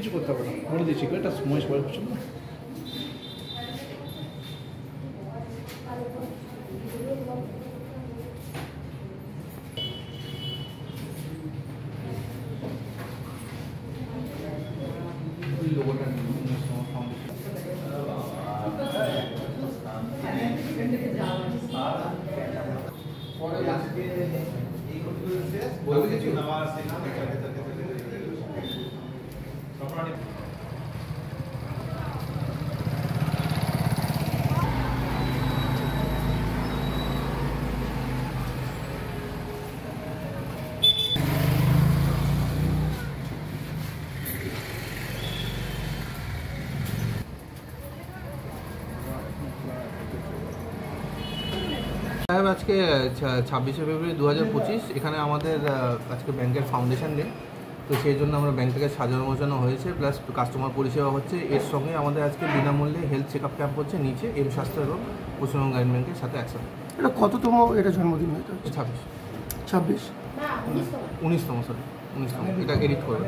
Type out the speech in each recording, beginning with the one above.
কিছু করতে হবে না, বলে দিচ্ছি এটা মহেশ বলে বুঝছেন না। সাহেব আজকে 26শে ফেব্রুয়ারি 2025 এখানে আমাদের আজকে ব্যাংকের ফাউন্ডেশন ডে, তো সেই জন্য আমরা ব্যাংকটাকে সাজানো গোছানো হয়েছে, প্লাস কাস্টমার পরিষেবা হচ্ছে। এর সঙ্গে আমাদের আজকে বিনামূল্যে হেলথ চেক আপ ক্যাম্প হচ্ছে নিচে এম স্বাস্থ্য এবং পশ্চিমবঙ্গ গ্রামীণ ব্যাংকের সাথে একসাথে। এটা কততম এটা জন্মদিন হয়তো? 26 19তম এটা এডিট করবে।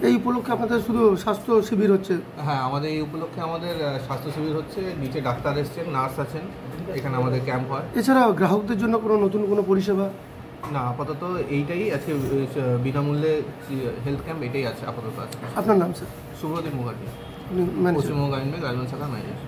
এই উপলক্ষে আপনাদের শুধু স্বাস্থ্য শিবির হচ্ছে? হ্যাঁ, আমাদের এই উপলক্ষে আমাদের স্বাস্থ্য শিবির হচ্ছে, নিচে ডাক্তার এসছেন, নার্স আছেন, এখানে আমাদের ক্যাম্প হয়। এছাড়া গ্রাহকদের জন্য কোনো নতুন কোনো পরিষেবা? না, আপাতত এইটাই আজকে বিনামূল্যে হেলথ ক্যাম্প এটাই আছে আপাতত আছে। আপনার নাম স্যার? সুব্রদীপ মুখার্জি, ম্যানেজার, পশ্চিমবঙ্গ গ্রামীণ ব্যাংক রাজবান শাখার ম্যানেজার।